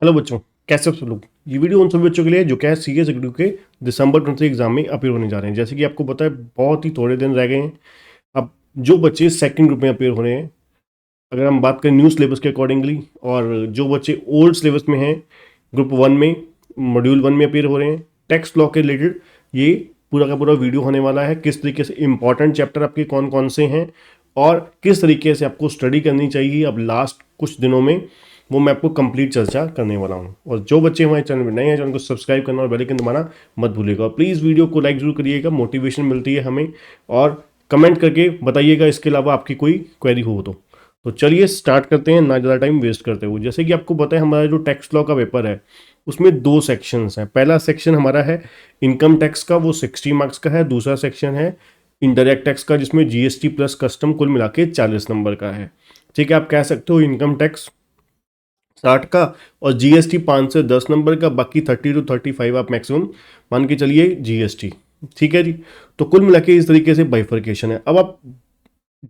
Hello बच्चों, कैसे हो सब लोग। ये वीडियो उन सभी बच्चों के लिए है जो क्या है सीएस एग्रीक्यू के दिसंबर 23 एग्जाम में अपीयर होने जा रहे हैं। जैसे कि आपको पता है बहुत ही थोड़े दिन रह गए हैं। अब जो बच्चे सेकंड ग्रुप में अपीयर हो रहे हैं, अगर हम बात करें न्यू सिलेबस के अकॉर्डिंगली, और जो बच्चे ओल्ड सिलेबस में हैं ग्रुप वन में मॉड्यूल वन में अपीयर हो रहे हैं, टेक्स्ट लॉ के रिलेटेड ये पूरा का पूरा वीडियो होने वाला है। किस तरीके से इंपॉर्टेंट चैप्टर आपके कौन कौन से हैं और किस तरीके से आपको स्टडी करनी चाहिए अब लास्ट कुछ दिनों में, वो मैं आपको कंप्लीट चर्चा करने वाला हूँ। और जो बच्चे हमारे चैनल में नए हैं, चैनल को सब्सक्राइब करना और बेल आइकन दबाना मत भूलिएगा। और प्लीज़ वीडियो को लाइक जरूर करिएगा, मोटिवेशन मिलती है हमें। और कमेंट करके बताइएगा इसके अलावा आपकी कोई क्वेरी हो तो चलिए स्टार्ट करते हैं, ना ज़्यादा टाइम वेस्ट करते हुए। जैसे कि आपको पता है हमारा जो टैक्स लॉ का पेपर है उसमें दो सेक्शंस हैं। पहला सेक्शन हमारा है इनकम टैक्स का, वो 60 मार्क्स का है। दूसरा सेक्शन है इनडायरेक्ट टैक्स का, जिसमें जीएसटी प्लस कस्टम कुल मिला के 40 नंबर का है। ठीक है, आप कह सकते हो इनकम टैक्स 60 का और जीएसटी 5 से 10 नंबर का, बाकी 30 to 35 आप मैक्सिमम मान के चलिए जीएसटी। ठीक है जी। तो कुल मिला के इस तरीके से बाइफर्केशन है। अब आप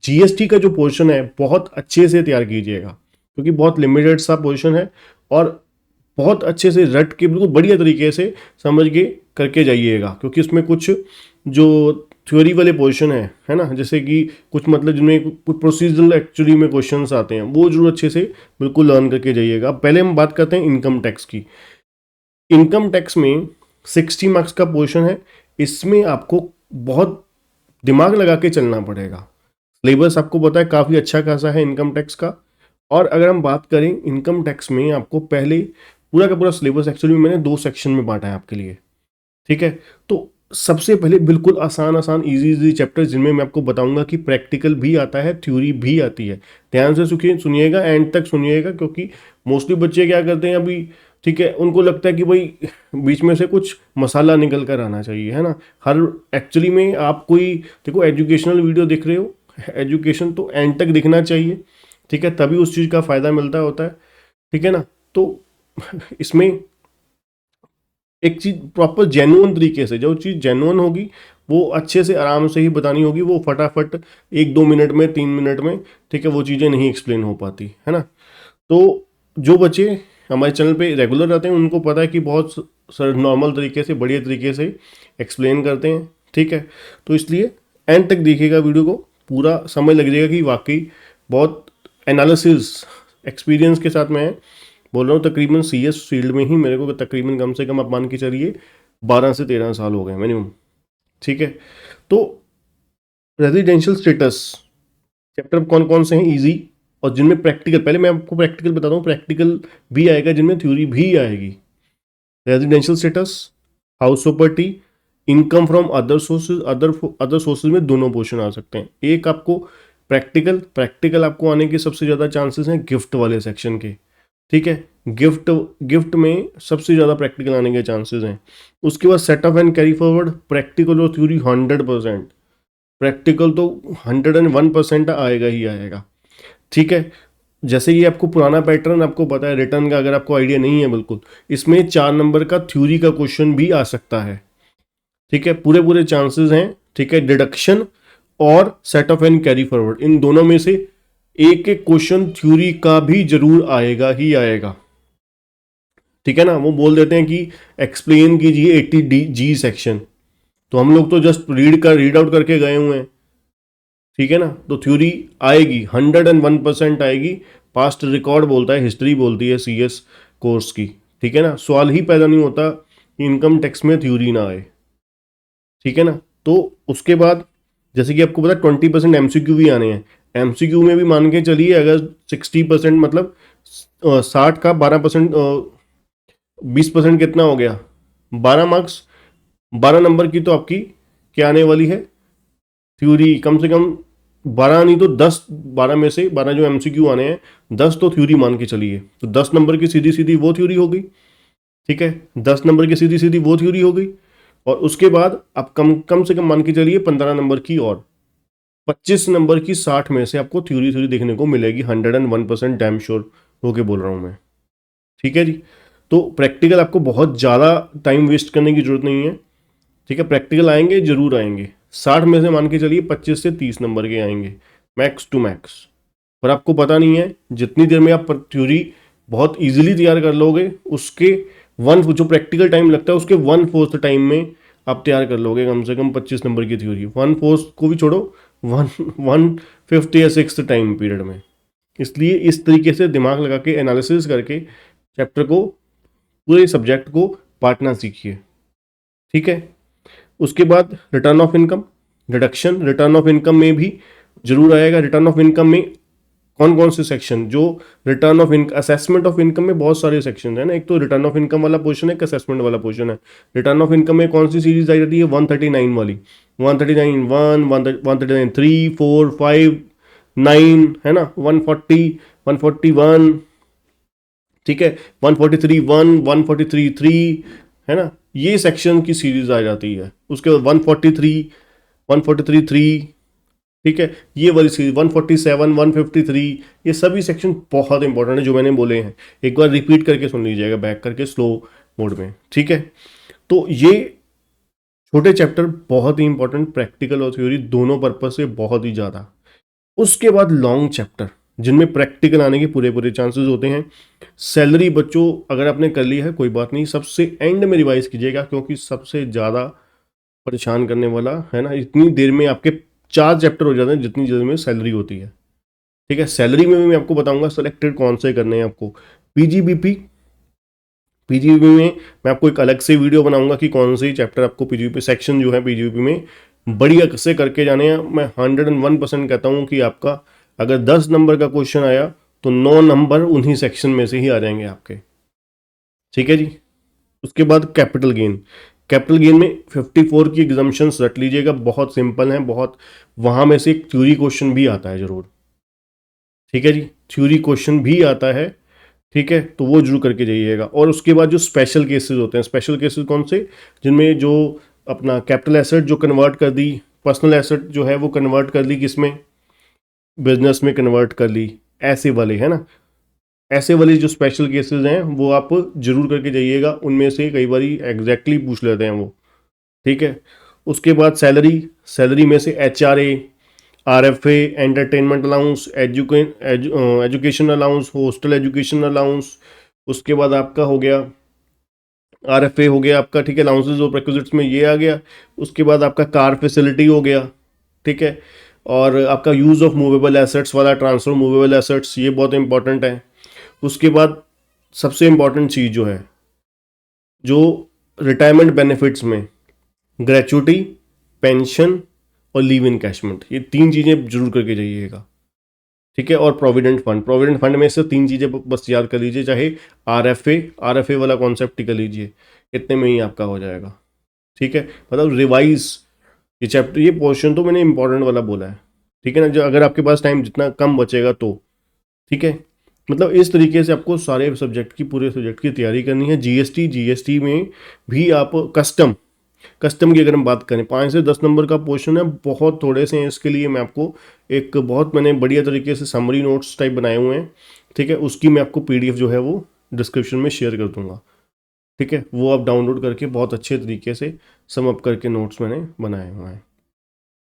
जीएसटी का जो पोर्शन है बहुत अच्छे से तैयार कीजिएगा, क्योंकि बहुत लिमिटेड सा पोर्शन है और बहुत अच्छे से रट के बिल्कुल बढ़िया तरीके से समझ के करके जाइएगा, क्योंकि इसमें कुछ जो थ्योरी वाले पोर्शन है ना, जैसे कि कुछ मतलब जिनमें कुछ प्रोसीजरल एक्चुअली में क्वेश्चंस आते हैं, वो जरूर अच्छे से बिल्कुल लर्न करके जाइएगा। पहले हम बात करते हैं इनकम टैक्स की। इनकम टैक्स में 60 मार्क्स का पोर्शन है। इसमें आपको बहुत दिमाग लगा के चलना पड़ेगा। सिलेबस आपको पता है काफ़ी अच्छा खासा है इनकम टैक्स का। और अगर हम बात करें इनकम टैक्स में, आपको पहले पूरा का पूरा सिलेबस एक्चुअली मैंने दो सेक्शन में बांटा है आपके लिए। ठीक है, तो सबसे पहले बिल्कुल आसान आसान इजी इजी चैप्टर, जिनमें मैं आपको बताऊंगा कि प्रैक्टिकल भी आता है, थ्योरी भी आती है। ध्यान से सुनिएगा, एंड तक सुनिएगा, क्योंकि मोस्टली बच्चे क्या करते हैं अभी, ठीक है, उनको लगता है कि भाई बीच में से कुछ मसाला निकल कर आना चाहिए, है ना। हर एक्चुअली में आप कोई देखो एजुकेशनल वीडियो देख रहे हो, एजुकेशन तो एंड तक दिखना चाहिए। ठीक है, तभी उस चीज़ का फ़ायदा मिलता होता है। ठीक है ना। तो इसमें एक चीज़ प्रॉपर जेन्युइन तरीके से, जो चीज़ जेन्युइन होगी वो अच्छे से आराम से ही बतानी होगी। वो फटाफट 1-2 मिनट में 3 मिनट में, ठीक है, वो चीज़ें नहीं एक्सप्लेन हो पाती, है ना। तो जो बच्चे हमारे चैनल पे रेगुलर रहते हैं उनको पता है कि बहुत सर नॉर्मल तरीके से बढ़िया तरीके से एक्सप्लेन करते हैं। ठीक है, तो इसलिए एंड तक देखिएगा वीडियो को, पूरा समझ लग जाएगा कि वाकई बहुत एनालिसिस एक्सपीरियंस के साथ मैं बोल रहा हूँ। तकरीबन सीएस फील्ड में ही मेरे को तकरीबन कम से कम आप मान के चलिए 12 से 13 साल हो गए मिनिमम। ठीक है, तो रेजिडेंशियल स्टेटस चैप्टर कौन कौन से हैं इजी, और जिनमें प्रैक्टिकल, पहले मैं आपको प्रैक्टिकल बताता हूँ, प्रैक्टिकल भी आएगा जिनमें थ्योरी भी आएगी। Residential status, house property, income from other sources, other sources में दोनों पोर्शन आ सकते हैं। एक आपको प्रैक्टिकल आपको आने के सबसे ज़्यादा चांसेस हैं गिफ्ट वाले सेक्शन के। ठीक है, गिफ्ट में सबसे ज़्यादा प्रैक्टिकल आने के चांसेस हैं। उसके बाद setup and carry forward, practical और थ्योरी 100%, प्रैक्टिकल तो 101% आएगा ही आएगा। ठीक है, जैसे ये आपको पुराना पैटर्न आपको पता है रिटर्न का, अगर आपको आइडिया नहीं है बिल्कुल, इसमें 4 नंबर का थ्योरी का क्वेश्चन भी आ सकता है। ठीक है, पूरे पूरे चांसेस हैं। ठीक है, डिडक्शन और सेटअप एंड कैरी फॉरवर्ड, इन दोनों में से एक एक क्वेश्चन थ्योरी का भी जरूर आएगा ही आएगा। ठीक है ना, वो बोल देते हैं कि एक्सप्लेन कीजिए 80 जी सेक्शन, तो हम लोग तो जस्ट रीड आउट करके गए हुए हैं। ठीक है ना, तो थ्योरी आएगी, 101% आएगी। पास्ट रिकॉर्ड बोलता है, हिस्ट्री बोलती है सीएस कोर्स की। ठीक है ना, सवाल ही पैदा नहीं होता कि इनकम टैक्स में थ्योरी ना आए। ठीक है ना, तो उसके बाद जैसे कि आपको पता है 20% एमसीक्यू भी आने हैं। एमसीक्यू में भी मान के चलिए अगर 60% मतलब 60 का 12%, 20% कितना हो गया, 12 मार्क्स। 12 नंबर की तो आपकी क्या आने वाली है, थ्योरी। कम से कम 12 नहीं तो 10, 12 में से 12 जो एमसीक्यू आने हैं, 10 तो थ्योरी मान के चलिए, तो 10 नंबर की सीधी सीधी वो थ्योरी हो गई। ठीक है, 10 नंबर की सीधी सीधी वो थ्योरी हो गई। और उसके बाद आप कम कम से कम मान के चलिए 15 नंबर की, और 25 नंबर की 60 में से आपको थ्योरी थ्योरी देखने को मिलेगी। 101% डैम श्योर होके बोल रहा हूँ मैं। ठीक है जी। तो प्रैक्टिकल आपको बहुत ज़्यादा टाइम वेस्ट करने की जरूरत नहीं है। ठीक है, प्रैक्टिकल आएंगे जरूर आएंगे, 60 में से मान के चलिए 25 से 30 नंबर के आएंगे मैक्स टू मैक्स। पर आपको पता नहीं है जितनी देर में आप थ्योरी बहुत इजीली तैयार कर लोगे। उसके जो प्रैक्टिकल टाइम लगता है उसके 1/4 टाइम में आप तैयार कर लोगे कम से कम 25 नंबर की थ्योरी। 1/4 को भी छोड़ो, 1/5 या 6 टाइम पीरियड में। इसलिए इस तरीके से दिमाग लगा के एनालिसिस करके चैप्टर को, पूरे सब्जेक्ट को बांटना सीखिए। ठीक है। उसके बाद return of income, deduction. Return of income में भी जरूर आएगा। रिटर्न ऑफ इनकम में कौन कौन से सेक्शन, जो return of income, assessment of income में बहुत सारे सेक्शन है ना। एक तो रिटर्न ऑफ इनकम वाला पोर्शन है, एक असेसमेंट वाला पोर्शन है। रिटर्न ऑफ इनकम में कौन सी सीरीज आई जाती है? 139 वाली, 139(1), 139(3), 4, 5, 9 है ना, 140, 141, ठीक है, 143(1), 143(3) है ना, ये सेक्शन की सीरीज आ जाती है। उसके बाद 143, 143(3), ठीक है, ये वाली सीरीज 147, 153, ये सभी सेक्शन बहुत इंपॉर्टेंट है जो मैंने बोले हैं। एक बार रिपीट करके सुन लीजिएगा, बैक करके स्लो मोड में। ठीक है। तो ये छोटे चैप्टर बहुत ही इंपॉर्टेंट, प्रैक्टिकल और थ्योरी दोनों पर्पज से बहुत ही ज़्यादा। उसके बाद लॉन्ग चैप्टर जिनमें प्रैक्टिकल आने के पूरे पूरे चांसेस होते हैं। सैलरी बच्चों अगर आपने कर लिया है कोई बात नहीं, सबसे एंड में रिवाइज कीजिएगा, क्योंकि सबसे ज़्यादा परेशान करने वाला है ना, इतनी देर में आपके 4 चैप्टर हो जाते हैं जितनी देर में सैलरी होती है। ठीक है। सैलरी में भी मैं आपको बताऊंगा सेलेक्टेड कौन से करने हैं आपको। पीजीबीपी में मैं आपको एक अलग से वीडियो बनाऊंगा कि कौन से चैप्टर आपको पीजीबीपी सेक्शन जो है पीजीबीपी में बढ़िया से करके जाने हैं। मैं 101% कहता हूं कि आपका अगर 10 नंबर का क्वेश्चन आया तो 9 नंबर उन्हीं सेक्शन में से ही आ जाएंगे आपके। ठीक है जी। उसके बाद कैपिटल गेन में 54 की एग्जाम्पशंस रट लीजिएगा, बहुत सिंपल हैं बहुत। वहां में से एक थ्योरी क्वेश्चन भी आता है जरूर। ठीक है जी, थ्योरी क्वेश्चन भी आता है। ठीक है, तो वो जरूर करके जाइएगा। और उसके बाद जो स्पेशल केसेस होते हैं, स्पेशल केसेस कौन से? जिनमें जो अपना कैपिटल एसेट जो कन्वर्ट कर दी, पर्सनल एसेट जो है वो कन्वर्ट कर ली, किसमें? बिजनेस में कन्वर्ट कर ली, ऐसे वाले है ना। ऐसे वाले जो स्पेशल केसेस हैं वो आप जरूर करके जाइएगा, उनमें से कई बार एग्जैक्टली पूछ लेते हैं वो। ठीक है। उसके बाद सैलरी में से HRA, RFA, entertainment allowance, education allowance, hostel education allowance. उसके बाद आपका हो गया RFA हो गया आपका, ठीक है, अलाउंसेज और प्रेक्विजिट्स में ये आ गया। उसके बाद आपका कार फैसिलिटी हो गया। ठीक है। और आपका यूज़ ऑफ मूवेबल एसेट्स वाला, ट्रांसफर मूवेबल एसेट्स, ये बहुत इंपॉर्टेंट है। उसके बाद सबसे इंपॉर्टेंट चीज़ जो है, जो रिटायरमेंट बेनिफिट्स में ग्रेचुटी, पेंशन और लीव इनकैशमेंट, ये 3 चीज़ें जरूर करके जाइएगा। ठीक है। और प्रोविडेंट फंड में से 3 चीज़ें बस याद कर लीजिए, चाहे RFA वाला कॉन्सेप्ट ही कर लीजिए, इतने में ही आपका हो जाएगा। ठीक है। मतलब रिवाइज ये चैप्टर, ये पोर्शन तो मैंने इंपॉर्टेंट वाला बोला है। ठीक है ना, जो अगर आपके पास टाइम जितना कम बचेगा तो। ठीक है। मतलब इस तरीके से आपको सारे सब्जेक्ट की, पूरे सब्जेक्ट की तैयारी करनी है। जीएसटी में भी आप कस्टम की अगर हम बात करें, 5 से 10 नंबर का पोर्शन है, बहुत थोड़े से हैं। इसके लिए मैं आपको एक बहुत मैंने बढ़िया तरीके से समरी नोट्स टाइप बनाए हुए हैं। ठीक है। उसकी मैं आपको PDF जो है वो डिस्क्रिप्शन में शेयर कर दूंगा। ठीक है, वो आप डाउनलोड करके बहुत अच्छे तरीके से सम अप करके नोट्स मैंने बनाए हुए हैं।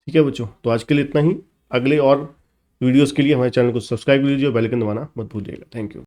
ठीक है बच्चों, तो आज के लिए इतना ही। अगले और वीडियोस के लिए हमारे चैनल को सब्सक्राइब कीजिए और बेल आइकन दबाना मत भूलिएगा। Thank you.